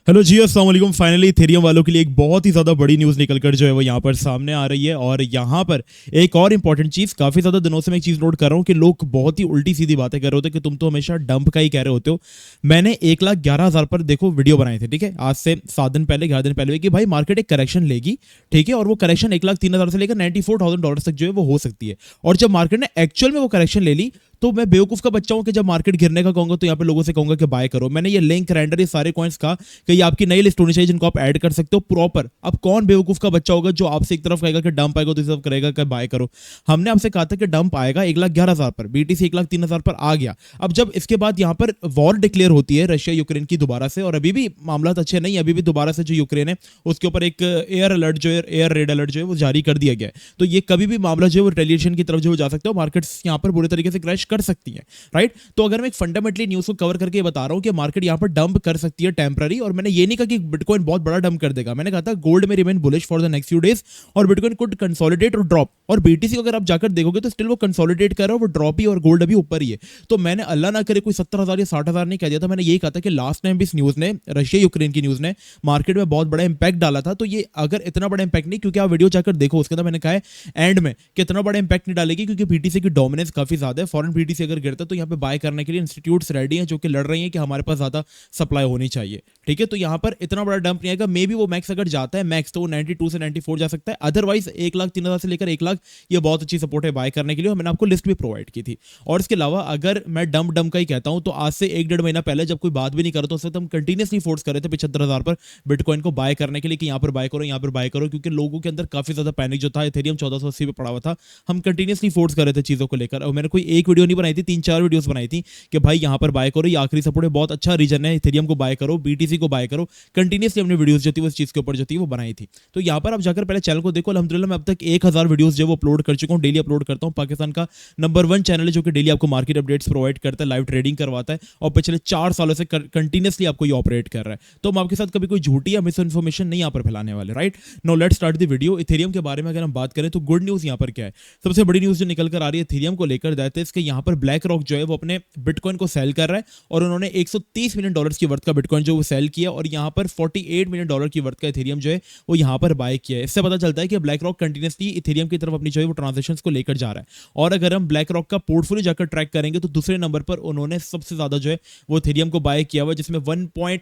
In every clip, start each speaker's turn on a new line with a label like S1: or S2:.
S1: Hello जी, अस्सलाम वालेकुम। Finally Ethereum वालों के लिए एक बहुत ही ज़्यादा बड़ी न्यूज़ निकलकर जो है वो यहाँ पर सामने आ रही है। और यहाँ पर एक और इंपॉर्टेंट चीज़, काफ़ी ज़्यादा दिनों से मैं एक चीज़ नोट कर रहा हूँ कि लोग बहुत ही उल्टी सीधी बातें कर रहे होते हैं कि तुम तो हमेशा डंप का ही कह रहे होते हो। मैंने 1,11,000 पर देखो वीडियो बनाए थे, ठीक है, आज से 7 दिन पहले 11 दिन पहले, कि भाई मार्केट एक करेक्शन लेगी, ठीक है, और वो करेक्शन 1,03,000 से लेकर $94,000 तक जो है वो हो सकती है। और जब मार्केट ने एक्चुअल में वो करेक्शन ले ली तो मैं बेवकूफ का बच्चा हूं कि जब मार्केट गिरने का कहूंगा तो यहाँ पे लोगों से कहूंगा कि बाय करो। मैंने ये लिंक रेंडर ये सारे कॉइन्स का कि ये आपकी नई लिस्ट होनी चाहिए जिनको आप ऐड कर सकते हो प्रॉपर। अब कौन बेवकूफ का बच्चा होगा जो आपसे एक तरफ कहेगा कि डंप आएगा, दूसरी तरफ करेगा कि बाय करो। हमने आपसे कहा था कि डंप आएगा 1,11,000 पर, बीटीसी 1,03,000 पर आ गया। अब जब इसके बाद यहाँ पर वॉर डिक्लेयर होती है रशिया यूक्रेन की दोबारा से, और अभी भी मामला अच्छे नहीं, अभी भी दोबारा से जो यूक्रेन है उसके ऊपर एक एयर अलर्ट जो है, एयर रेड अलर्ट जो है वो जारी कर दिया गया है। तो ये कभी भी मामला जो है वो रिटेलिएशन की तरफ जो जा सकता है, मार्केट्स यहाँ पर बुरे तरीके से क्रैश कर सकती है, राइट। तो अगर मैं एक फंडामेंटली न्यूज़ को कवर करके बता रहा हूं कि मार्केट यहां पर डंप कर सकती है टेम्पररी, और मैंने ये नहीं कहा कि बिटकॉइन बहुत बड़ा डंप कर देगा। मैंने कहा था गोल्ड में remain bullish for the next few days, और बिटकॉइन कुड कंसोलिडेट और ड्रॉप। और बीटीसी को अगर आप जाकर देखोगे तो स्टिल वो कंसोलिडेट कर रहा है, वो ड्रॉप ही, और गोल्ड अभी ऊपर ही है। तो मैंने अल्लाह ना करे कोई 70,000 या 60,000 नहीं कह दिया था। मैंने यही कहा था कि लास्ट टाइम भी इस न्यूज़ ने, रशिया यूक्रेन की न्यूज़ ने मार्केट में बहुत बड़ा इंपैक्ट डाला था। तो ये अगर इतना बड़ा इंपैक्ट नहीं, क्योंकि आप वीडियो जाकर देखो उसके अंदर मैंने कहा है एंड में कितना बड़ा इंपैक्ट नहीं डालेगी, क्योंकि बीटीसी की डोमिनेंस काफी ज्यादा है। फॉरेन बीटीसी अगर गिरता है तो यहाँ पे बाय करने के लिए इंस्टीट्यूट्स रेडी हैं जो कि लड़ रही हैं कि हमारे पास ज्यादा सप्लाई होनी चाहिए, ठीक है। तो यहाँ पर इतना बड़ा डंप नहीं आएगा। मे बी वो मैक्स अगर जाता है मैक्स तो वो 92 से 94 जा सकता है। अदरवाइज 1,03,000 से लेकर 1,00,000 ये बहुत अच्छी सपोर्ट है बाय करने के लिए, और मैंने आपको लिस्ट भी प्रोवाइड की थी। और इसके अलावा अगर मैं डंप का ही कहता हूं तो आज से 1-1.5 महीना पहले जब कोई बात भी नहीं कर रहा, तो उससे हम कंटिन्यूसली फोर्स कर रहे थे 75,000 पर बिटकॉइन को बाय करने के लिए कि यहाँ पर बाय करो, यहाँ पर बाय करो, क्योंकि लोगों के अंदर काफी ज्यादा पैनिक जो था। इथेरियम 1480 पे पड़ा हुआ था, हम कंटिन्यूसली फोर्स कर रहे थे चीजों को लेकर। और मैंने कोई एक वीडियो नहीं बनाई थी, 3-4 वीडियोस बनाई थी कि भाई यहाँ पर बाय करो, ये आखिरी सपोर्ट है, बहुत अच्छा रीजन है, इथेरियम को बाय करो, बीटीसी को बाय करो। कंटिन्यूसली हमने वीडियोस जो थी उस चीज के ऊपर जो थी वो बनाई थी। तो यहाँ पर आप जाकर पहले चैनल को देखो। अल्हम्दुलिल्लाह मैं अब तक 1,000 वीडियोस जो वो अपलोड कर चुका हूँ, डेली अपलोड करता हूँ। पाकिस्तान का नंबर 1 चैनल है जो कि डेली आपको मार्केट अपडेट्स प्रोवाइड करता है, लाइव ट्रेडिंग करवाता है, और पिछले 4 सालों से कंटिन्यूसली आपको ये ऑपरेट कर रहा है। तो हम आपके साथ कभी कोई झूठी या मिस इन्फॉर्मेशन नहीं यहाँ पर फैलाने वाले, right. No let's start the video. Ethereum के बारे में अगर हम बात करें तो गुड न्यूज यहाँ पर क्या है, सबसे बड़ी न्यूज जो निकल कर आ रही है इथेरियम को लेकर, दैट इज कि यहाँ पर ब्लैक रॉक जो है वो अपने बिटकॉइन को सेल कर रहा है, और उन्होंने $130 मिलियन की वर्थ का बिटकॉइन जो वो सेल किया, और यहाँ पर $48 मिलियन की वर्थ का इथेरियम जो है वो यहाँ पर बाय किया है। इससे पता चलता है कि ब्लैक रॉक कंटिन्यूसली इथेरियम की तरफ अपनी जो है वो ट्रांजेक्शंस को लेकर जा रहा है। और अगर हम ब्लैक रॉक का पोर्टफोलियो जाकर ट्रैक करेंगे तो दूसरे नंबर पर उन्होंने सबसे ज्यादा जो है वो इथेरियम को बाय किया हुआ, जिसमें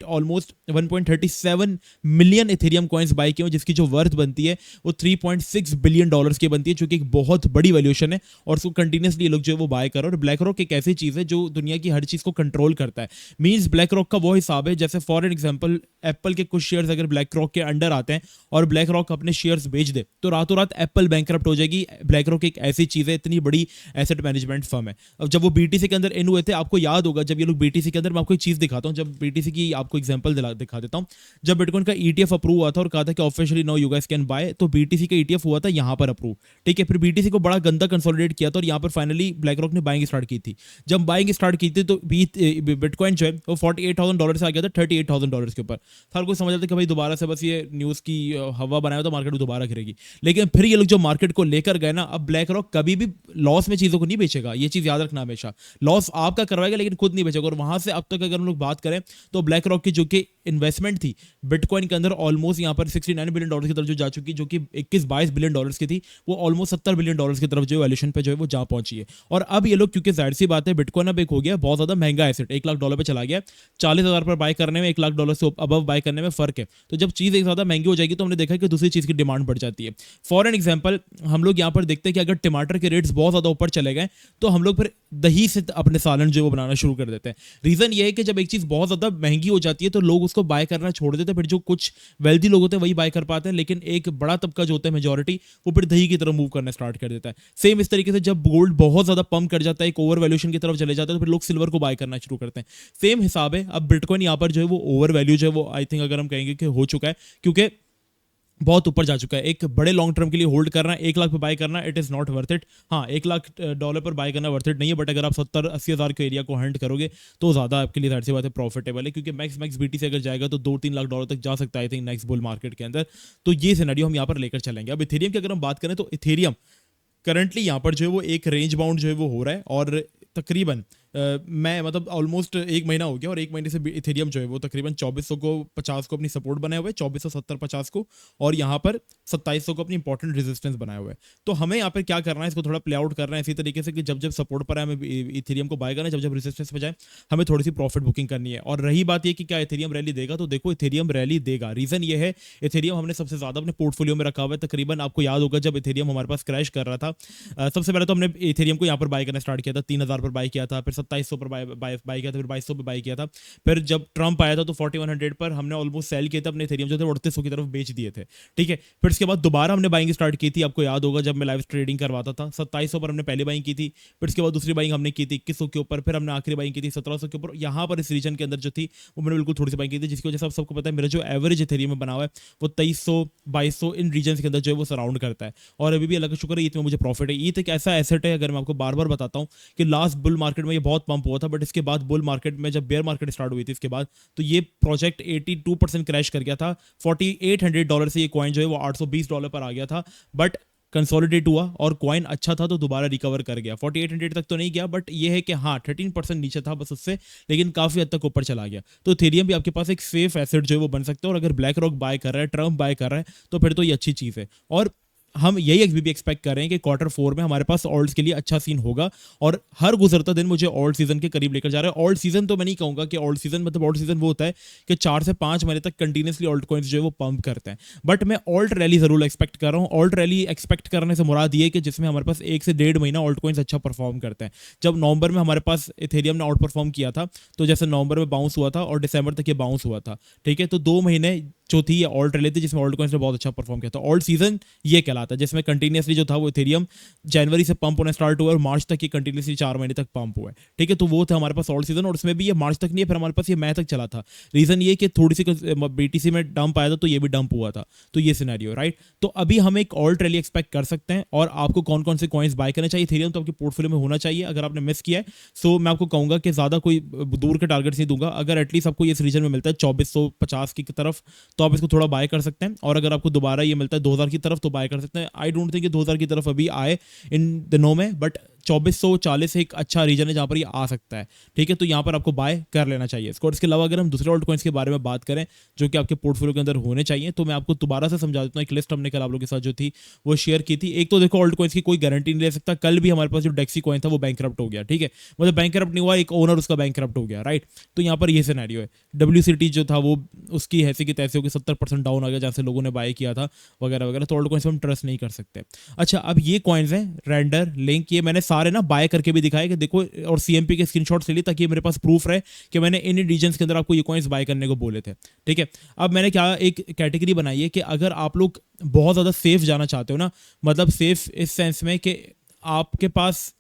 S1: almost 1.37 million Ethereum coins buy किए हुए, जिसकी जो वर्थ बनती है वो $3.6 बिलियन की बनती है, जो कि एक बहुत बड़ी वैल्यूएशन है। और उसको कंटिन्यूसली ये लोग जो है वो बाय कर रहे हैं। और ब्लैक रॉक एक ऐसी चीज है जो दुनिया की हर चीज को कंट्रोल करता है। मींस ब्लैक रॉक का वो हिसाब है जैसे फॉर एग्जांपल एप्पल के कुछ शेयर्स अगर ब्लैक रॉक के अंडर आते हैं और ब्लैक रॉक अपने शेयर्स बेच दे तो रातों रात एप्पल बैंकरप्ट हो जाएगी। ब्लैक रॉक एक ऐसी चीज है, इतनी बड़ी एसेट मैनेजमेंट फर्म है। अब जब वो बीटीसी के अंदर इन हुए थे, आपको याद होगा जब ये लोग बीटीसी के अंदर, मैं आपको एक चीज दिखाता हूं, जब बीटीसी की आपको एग्जांपल दिखा देता हूं। जब बिटकॉइन का ईटीएफ अप्रूव हुआ था और कहा था कि officially no you guys can buy, तो बीटीसी का ईटीएफ हुआ था यहां पर अप्रूव, ठीक है। फिर बीटीसी को बड़ा गंदा कंसोलिडेट किया था और यहां पर फाइनली ब्लैक रॉक ने बाइंग स्टार्ट की थी। जब बाइंग स्टार्ट की थी तो बिटकॉइन जो है वो $48,000 से आ गया था $38,000 के ऊपर। हर कोई समझ था कि भाई दोबारा से बस ये न्यूज़ की हवा बनाया तो मार्केट दोबारा गिरेगी। लेकिन फिर ये लोग जो मार्केट को लेकर गए ना, अब ब्लैक रॉक कभी भी लॉस में चीज़ों को नहीं बेचेगा, ये चीज़ याद रखना हमेशा। लॉस आपका करवाएगा लेकिन खुद नहीं बेचेगा। और वहां से अब तक अगर हम लोग बात करें तो ब्लैक रॉक की जो कि इन्वेस्टमेंट थी बिटकॉइन के अंदर ऑलमोस्ट यहाँ पर $69 बिलियन की तरफ जो जा चुकी, जो कि 21-22 बिलियन डॉलर्स की थी, वो ऑलमोस्ट $70 बिलियन की तरफ जो वैल्यूएशन पे जो है वो जा पहुंची है। और अब ये लोग, क्योंकि जाहिर सी बात है बिटकॉइन अब एक हो गया बहुत ज्यादा महंगा एसेट, $1,00,000 पे चला गया। 40,000 पर बाय करने में, $1,00,000 से अबव बाय करने में फर्क है। तो जब चीज एक ज्यादा महंगी हो जाएगी तो हमने देखा कि दूसरी चीज की डिमांड बढ़ जाती है। फॉर एन एग्जाम्पल हम लोग यहाँ पर देखते हैं कि अगर टमाटर के रेट्स बहुत ज्यादा ऊपर चले गए तो हम लोग फिर दही से अपने सालन जो वो बनाना शुरू कर देते हैं। रीजन ये है कि जब एक चीज बहुत ज्यादा महंगी हो जाती है तो लोग उसको बाय करना छोड़ देते हैं। फिर जो कुछ वेल्दी लोग होते हैं वही बाय कर पाते हैं, लेकिन एक बड़ा तबका जो होता है मेजॉरिटी, वो फिर दही की तरफ मूव करना स्टार्ट कर देता है। सेम इस तरीके से जब गोल्ड बहुत ज्यादा पंप कर जाता है, एक ओवर वैल्यूएशन की तरफ चले जाता है, तो फिर लोग सिल्वर को बाय करना शुरू करते हैं। सेम हिसाब है। अब बिटकॉइन यहाँ पर जो है वो ओवर वैल्यू जो है वो आई थिंक अगर हम कहेंगे कि हो चुका है, क्योंकि बहुत ऊपर जा चुका है। एक बड़े लॉन्ग टर्म के लिए होल्ड करना, 1,00,000 पे बाय करना, it is not worth it. हाँ, $1,00,000 पर बाय करना वर्थ इट नहीं है, बट अगर आप 70-80 हज़ार के एरिया को हंट करोगे तो ज़्यादा आपके लिए जाहिर सी बात है प्रॉफिटेबल है, क्योंकि मैक्स बीटी से अगर जाएगा तो $2-3 लाख तक जा सकता है I think next bull market के अंदर। तो ये सिनेरियो हम यहाँ पर लेकर चलेंगे। अब इथेरियम की अगर हम बात करें तो इथेरियम करंटली यहाँ पर जो है वो एक रेंज बाउंड जो है वो हो रहा है, और तकरीबन मैं मतलब ऑलमोस्ट 1 महीना हो गया और 1 महीने से इथेरियम जो है वो तकरीबन 2400 को 50 को अपनी सपोर्ट बनाए हुए, 2470-50 को, और यहाँ पर 2700 को अपनी इंपॉर्टेंट रेजिस्टेंस बनाए हुए हैं। तो हमें यहाँ पर क्या करना है, इसको थोड़ा प्ले आउट करना है इसी तरीके से कि जब जब सपोर्ट पर है हमें इथेरियम को बाय करना है, जब जब रेजिस्टेंस पे जाए हमें थोड़ी सी प्रॉफिट बुकिंग करनी है। और रही बात ये कि क्या इथेरियम रैली देगा, तो देखो इथेरियम रैली देगा। रीजन ये है, इथेरियम हमने सबसे ज्यादा अपने पोर्टफोलियो में रखा हुआ है। तकरीबन आपको याद होगा जब इथेरियम हमारे पास क्रैश कर रहा था, सबसे पहले तो हमने इथेरियम को यहाँ पर बाय करना स्टार्ट किया था, 3000 पर बाय किया था, फिर 2700 पर बाय किया था, फिर 2200 पर बाय किया था। फिर जब ट्रम्प आया था तो 4100 पर हमने ऑलमोस्ट सेल किए थे अपने इथेरियम जो थे, 3800 की तरफ बेच दिए थे। ठीक है, फिर इसके बाद दोबारा हमने बाइंग स्टार्ट की थी, आपको याद होगा जब मैं लाइव ट्रेडिंग करवाता था, 2700 पर हमने पहली बाइंग की थी, फिर इसके बाद दूसरी बाइंग हमने की थी 2100 के ऊपर, फिर हमने आखिरी बाइंग की थी 1700 के ऊपर। यहाँ पर इस रीजन के अंदर जो थी वो मैंने बिल्कुल थोड़ी सी बाइंग की थी, जिसकी वजह से आप सबको पता है मेरा जो एवरेज इथेरियम में बना हुआ है वो 2300-2200 इन रीजन के अंदर जो है वो सराउंड करता है। और अभी भी अल्लाह का शुक्र है ईथ में मुझे प्रॉफिट है। ईथ एक ऐसा एसेट है, अगर मैं आपको बार बार बताता हूँ कि लास्ट बुल मार्केट में ये बहुत पंप हुआ था, बट इसके बाद बुल मार्केट में जब बेयर मार्केट स्टार्ट हुई थी इसके बाद, तो ये प्रोजेक्ट 82% क्रैश कर गया था। $4800 से ये कॉइन जो है वो $820 पर आ गया था, बट कंसोलिडेट हुआ और कॉइन अच्छा था तो दोबारा रिकवर कर गया। 4800 तक तो नहीं गया, बट ये है कि हाँ 13% नीचे था बस उससे, लेकिन काफी हद तक ऊपर चला गया। तो इथेरियम भी आपके पास एक सेफ एसेट जो है वो बन सकता है, और अगर ब्लैक रॉक बाय कर रहा है, ट्रम्प बाय कर रहा है, तो फिर तो ये अच्छी चीज है। और हम यही भी एक्सपेक्ट कर रहे हैं कि Q4 में हमारे पास ऑल्ट्स के लिए अच्छा सीन होगा, और हर गुजरता दिन मुझे ऑल्ट सीजन के करीब लेकर जा रहा है। ऑल्ट सीजन तो मैं नहीं कहूंगा कि ऑल्ट सीजन, मतलब ऑल्ट सीजन वो होता है कि 4 से 5 महीने तक कंटिन्यूसली ऑल्ट कॉइन्स जो है वो पंप करते हैं, बट मैं ऑल्ट रैली जरूर एक्सपेक्ट कर रहा हूँ। ऑल्ट रैली एक्सपेक्ट करने से मुराद ये है कि जिसमें हमारे पास 1 से 1.5 महीना ऑल्ट कॉइन्स अच्छा परफॉर्म करते हैं। जब नवंबर में हमारे पास इथेरियम ने आउट परफॉर्म किया था, तो जैसे नवंबर में बाउंस हुआ था और दिसंबर तक ये बाउंस हुआ था। ठीक है, तो 2 महीने जो थी ये ऑल्ट रैली थी जिसमें ऑल्ट कॉइन्स ने बहुत अच्छा परफॉर्म किया था। ऑल्ट सीजन ये कहलाता है जिसमें कंटिन्यूसली जो था वो इथेरियम जनवरी से पंप होना स्टार्ट हुआ और मार्च तक ये कंटिन्यूसली 4 महीने तक पंप हुआ है। ठीक है, तो वो था हमारे पास ऑल्ट सीजन, और उसमें भी ये मार्च तक नहीं है, फिर हमारे पास ये मई तक चला था। रीजन ये कि थोड़ी सी बीटीसी में डंप आया था तो ये भी डंप हुआ था, तो ये सिनेरियो राइट। तो अभी हम एक ऑल्ट रैली एक्सपेक्ट कर सकते हैं। और आपको कौन कौन से कॉइन्स बाय करने चाहिए, इथेरियम तो आपके पोर्टफोलियो में होना चाहिए। अगर आपने मिस किया है सो मैं आपको कहूंगा कि ज्यादा कोई दूर के टारगेट नहीं दूंगा। अगर एटलीस्ट आपको इस रीजन में मिलता है 2450 की तरफ, तो आप इसको थोड़ा बाय कर सकते हैं। और अगर आपको दोबारा ये मिलता है 2000 की तरफ तो बाय कर सकते हैं। आई डोंट थिंक 2000 की तरफ अभी आए इन दिनों में, बट 2440 एक अच्छा रीजन है जहां पर ये आ सकता है। ठीक है, तो यहां पर आपको बाय कर लेना चाहिए इसको। इसके अलावा अगर हम दूसरे ऑल्ट कॉइन्स के बारे में बात करें जो कि आपके पोर्टफोलियो के अंदर होने चाहिए, तो मैं आपको दोबारा से समझा देता हूं। एक लिस्ट हमने कल आप लोगों के साथ जो थी वो शेयर की थी। एक तो देखो ऑल्ट कॉइन्स की कोई गारंटी नहीं ले सकता। कल भी हमारे पास जो डेक्सी कॉइन था वो बैंकरप्ट हो गया। ठीक है, मतलब बैंकरप्ट नहीं हुआ, एक ओनर उसका बैंकरप्ट हो गया राइट। तो यहाँ पर ये सिनेरियो है। WCT जो था वो उसकी ऐसे की तैसे होकर 70% डाउन आ गया जहां से लोगों ने बाय किया था वगैरह वगैरह। तो ऑल्ट कॉइन्स हम ट्रस्ट नहीं कर सकते। अच्छा, अब ये कॉइन्स हैं रेंडर, लिंक, ये मैंने सारे ना बाय करके भी दिखाया कि देखो, और CMP के स्क्रीनशॉट्स ले लिए ताकि मेरे पास प्रूफ रहे कि मैंने इन रीजन्स के अंदर आपको ये कॉइन्स बाय करने को बोले थे। ठीक है, अब मैंने क्या एक कैटेगरी बनाई है कि अगर आप लोग बहुत ज्यादा सेफ जाना चाहते हो ना, मतलब सेफ इस सेंस में कि आपके पास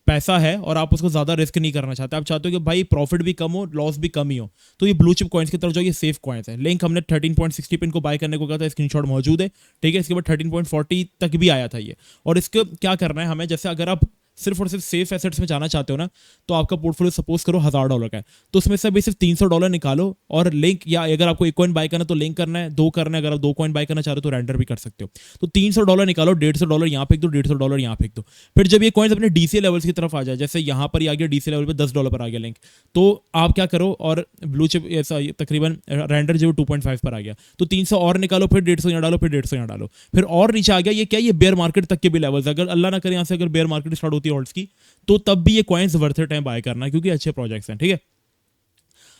S1: पैसा है और आप उसको ज्यादा रिस्क नहीं करना चाहते, आप चाहते हो कि भाई प्रॉफिट भी कम हो लॉस भी कम ही हो, तो ये ब्लू चिप कॉइन्स की तरफ जो ये सेफ कॉइन्स है। लिंक हमने 13.60 पे इनको बाय करने को कहा था, स्क्रीनशॉट मौजूद है। ठीक है, इसके बाद 13.40 तक भी आया था ये। और इसके क्या करना है हमें, जैसे अगर आप सिर्फ और सिर्फ सेफ एसेट्स में जाना चाहते हो ना, तो आपका पोर्टफोलियो सपोज करो $1000 का है, तो उसमें से अभी सिर्फ $300 निकालो और लिंक, या अगर आपको एक कॉइन बाय करना है तो लिंक करना है, 2 करना है, अगर आप 2 कॉइन बाय करना चाह रहे हो तो रेंडर भी कर सकते हो। तो $300 निकालो, $150 यहाँ फेंक दो, $150 यहाँ फेंक दो। फिर जब ये कॉइन्स अपने DCA लेवल्स की तरफ आ जाए, जैसे यहाँ पर आ गया DCA लेवल पे $10 पर आ गया लिंक, तो आप क्या करो, और ब्लू चिप तकरीबन रेंडर जो 2.5 पर आ गया, तो 300 और निकालो, फिर 150 यहाँ डालो, फिर 150 यहाँ डालो, फिर और नीचे आ गया। ये क्या, ये बेयर मार्केट तक के भी लेवल्स, अगर अल्लाह ना करे यहाँ से अगर बेयर मार्केट स्टार्ट होती है ऑल्ट्स की, तो तब भी ये कॉइन्स वर्थ इट है बाय करना, क्योंकि अच्छे प्रोजेक्ट्स हैं। ठीक है,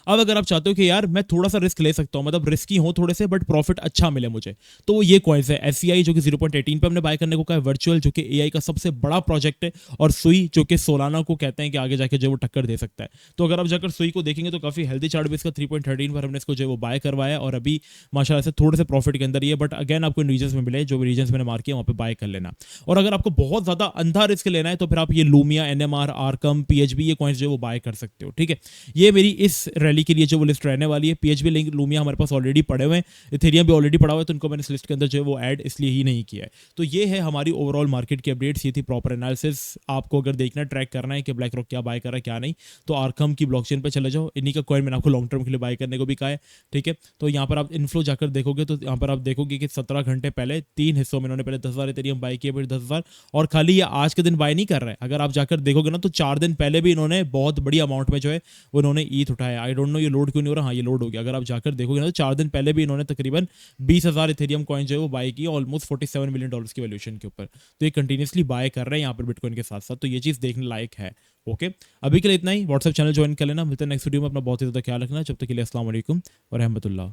S1: अब अगर आप चाहते हो कि यार मैं थोड़ा सा रिस्क ले सकता हूं, मतलब रिस्की हो थोड़े से बट प्रॉफिट अच्छा मिले मुझे, तो वो ये कॉइन्स है। SCI जो कि 0.18 पे हमने बाय करने को कहा है, वर्चुअल जो कि AI का सबसे बड़ा प्रोजेक्ट है, और सुई जो कि सोलाना को कहते हैं कि आगे जाके जो वो टक्कर दे सकता है। तो अगर आप जाकर सुई को देखेंगे तो काफी हेल्दी चार्ट भी इसका 3.13 पर हमने इसको जो वो बाय करवाया, और अभी माशाल्लाह से थोड़े से प्रॉफिट के अंदर ही है, बट अगेन आपको इन रीजन में मिले, जो रीजन मैंने मार्क किया वहां पर बाय कर लेना। और अगर आपको बहुत ज्यादा अंधा रिस्क लेना है तो फिर आप ये लूमिया, NMR, आर्कम, PHB ये कॉइन्स जो वो बाय कर सकते हो। ठीक है, ये मेरी इस रैली के लिए जो वो लिस्ट रहने वाली है। PHP लिंक लूमिया हमारे पास ऑलरेडी पड़े हुए हैं, इथेरियम भी ऑलरेडी पड़ा हुआ है, तो उनको मैंने इस लिस्ट के अंदर जो है वो ऐड इसलिए ही नहीं किया है। तो ये है हमारी ओवरऑल मार्केट की अपडेट्स, ये थी प्रॉपर एनालिसिस। आपको अगर देखना ट्रैक करना है कि ब्लैक रॉक क्या बाय कर रहा है क्या नहीं, तो आर्कम की ब्लॉकचेन पे चले जाओ। इन्हीं का कॉइन मैंने आपको लॉन्ग टर्म के लिए बाय करने को भी कहा है, ठीक है। तो यहाँ पर आप इनफ्लो जाकर देखोगे तो यहाँ पर आप देखोगे कि 17 घंटे पहले 3 हिस्सों में इन्होंने पहले 10,000 इथेरियम बाय किए, फिर 10,000, और खाली ये आज के दिन बाय नहीं कर रहा है। अगर आप जाकर देखोगे ना तो 4 दिन पहले भी इन्होंने बहुत बड़ी अमाउंट में जो है वो इन्होंने ईथ उठाया। आई डोंट नो ये लोड क्यों नहीं हो रहा, हाँ ये लोड हो गया। अगर आप जाकर देखोगे ना तो 4 दिन पहले भी इन्होंने तकरीबन 20,000 इथेरियम कॉइन जो है वो बाय की, ऑलमोस्ट $47 मिलियन की वैल्यूएशन के ऊपर। तो ये कंटिन्यूसली बाय कर रहे हैं यहाँ पर बिटकॉइन के साथ साथ, तो ये चीज़ देखने लायक है। ओके, अभी के लिए इतना ही। व्हाट्सएप चैनल ज्वाइन कर लेना। मिलते हैं नेक्स्ट वीडियो में। अपना बहुत ही ज़्यादा ख्याल रखना। जब तक के लिए अस्सलाम वालेकुम व रहमतुल्लाह।